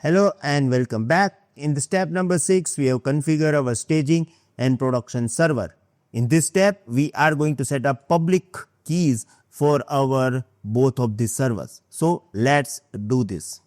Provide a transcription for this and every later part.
Hello and welcome back. In the step number 6, we have configured our staging and production server. In this step, we are going to set up public keys for our both of these servers. So let's do this.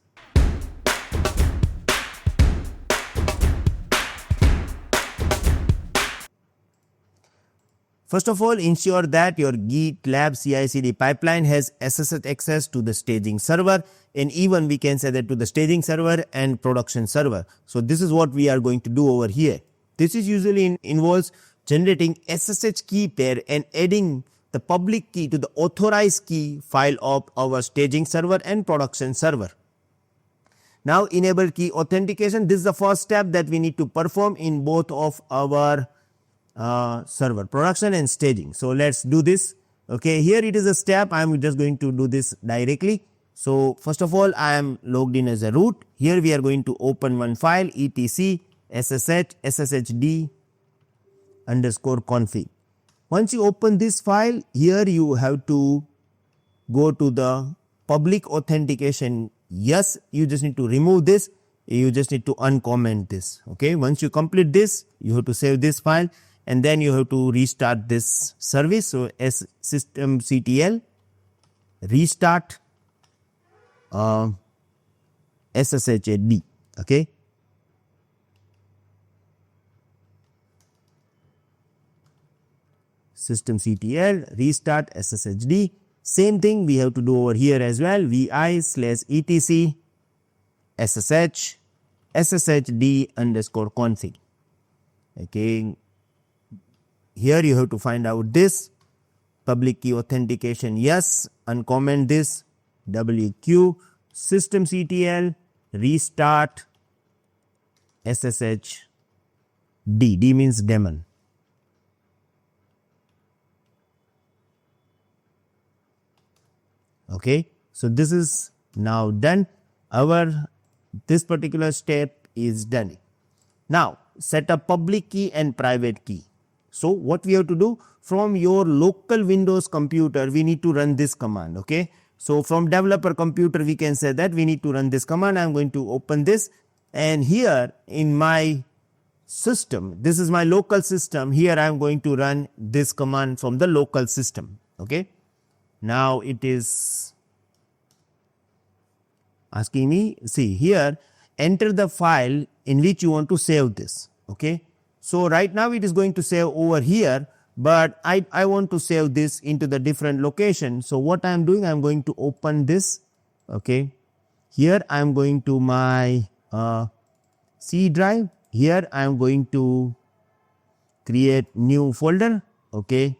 First of all, ensure that your GitLab CI CD pipeline has SSH access to the staging server, and even we can say that to the staging server and production server. So this is what we are going to do over here. This is usually involves generating SSH key pair and adding the public key to the authorized key file of our staging server and production server. Now enable key authentication. This is the first step that we need to perform in both of our server, production and staging. So let's do this. Okay, here it is a step. I am just going to do this directly. So first of all, I am logged in as a root. Here we are going to open one file, etc ssh sshd underscore config. Once you open this file, here you have to go to the public authentication. Yes, you just need to remove this. You just need to uncomment this. Okay, once you complete this, you have to save this file. And then you have to restart this service. So systemctl restart sshd. Okay. Systemctl restart sshd. Same thing we have to do over here as well. vi/etc ssh sshd underscore config. Okay. Here you have to find out this public key authentication. Yes, uncomment this wq systemctl restart sshd. D means daemon. Okay, so this is now done. This particular step is done. Now set up public key and private key. So what we have to do, from your local Windows computer, we need to run this command. Okay, so from developer computer, we can say that we need to run this command. I am going to open this, and here in my system, this is my local system. Here I am going to run this command from the local system. Okay, now it is asking me, see here, enter the file in which you want to save this. Okay. So right now it is going to save over here, but I want to save this into the different location. So what I am doing, I am going to open this. Okay, here I am going to my C drive. Here I am going to create new folder. Okay,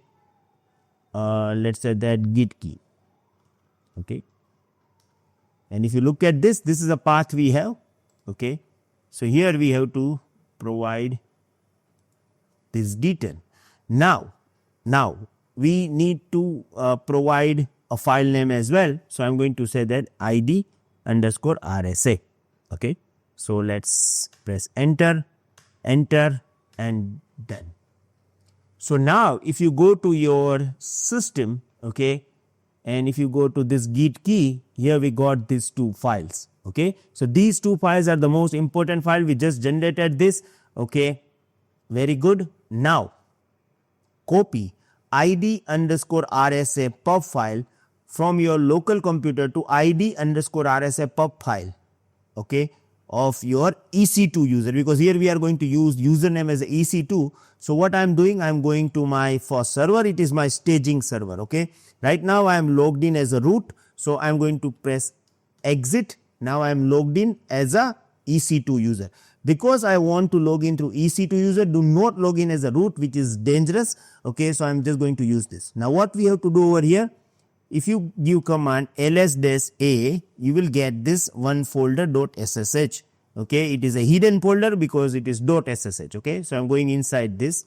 let's say that git key. Okay, and if you look at this, this is a path we have. Okay, so here we have to provide this detail. Now we need to provide a file name as well. So I am going to say that id underscore rsa. Okay, so let's press enter, and done. So now if you go to your system, okay, and if you go to this git key, here we got these two files. Okay, so these two files are the most important file. We just generated this. Okay, very good. Now copy id underscore rsa pub file from your local computer to id underscore rsa pub file, okay, of your EC2 user, because here we are going to use username as EC2. So what I am doing, I am going to my first server. It is my staging server. Okay, right now I am logged in as a root. So I am going to press exit. Now I am logged in as a EC2 user. Because I want to log in through EC2 user, do not log in as a root, which is dangerous. Okay, so I am just going to use this. Now what we have to do over here, if you give command ls-a, you will get this one folder .ssh. Okay, it is a hidden folder because it is .ssh. Okay, so I am going inside this.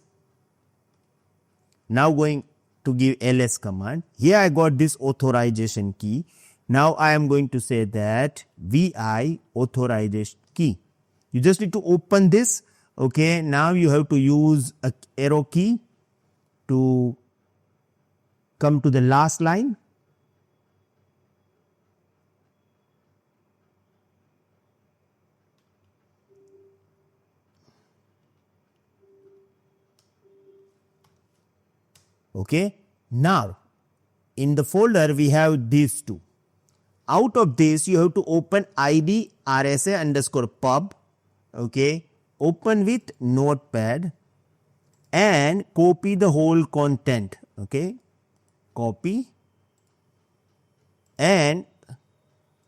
Now going to give ls command. Here I got this authorization key. Now I am going to say that vi authorization key. You just need to open this. Okay, now you have to use a arrow key to come to the last line. Okay. Now, in the folder, we have these two. Out of this, you have to open id rsa underscore pub. Okay. Open with notepad and copy the whole content. Okay. Copy and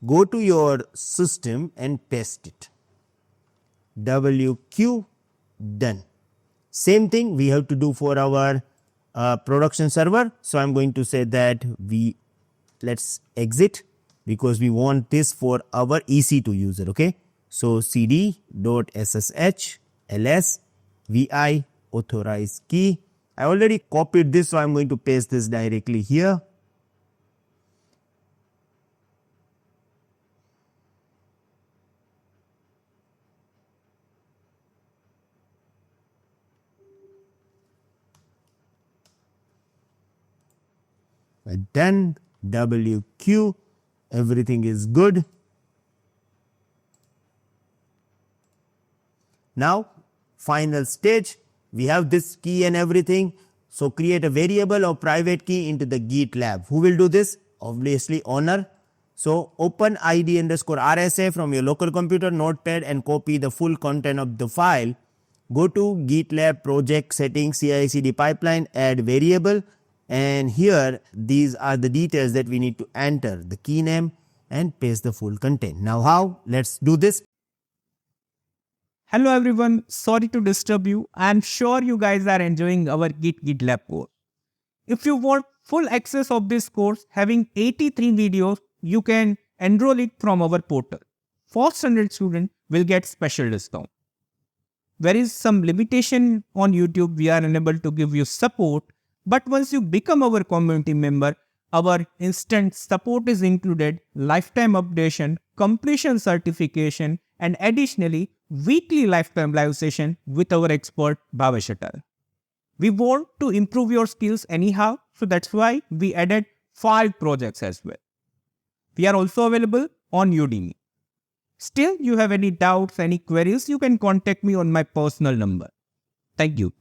go to your system and paste it. WQ done. Same thing we have to do for our production server. So I'm going to say that let's exit because we want this for our EC2 user. Okay. So cd.ssh ls vi authorize key. I already copied this, so I'm going to paste this directly here. Then WQ, everything is good. Now, final stage, we have this key and everything. So, create a variable or private key into the GitLab. Who will do this? Obviously, owner. So, open id underscore rsa from your local computer notepad and copy the full content of the file. Go to GitLab project settings CI CD pipeline, add variable. And here, these are the details that we need to enter, the key name and paste the full content. Now how? Let's do this. Hello everyone, sorry to disturb you. I am sure you guys are enjoying our GitLab course. If you want full access of this course having 83 videos, you can enroll it from our portal. First 100 students will get special discount. There is some limitation on YouTube, we are unable to give you support. But once you become our community member, our instant support is included, lifetime updation, completion certification, and additionally, weekly lifetime live session with our expert Bhavesh Atal. We want to improve your skills anyhow, so that's why we added 5 projects as well. We are also available on Udemy. Still, you have any doubts, any queries, you can contact me on my personal number. Thank you.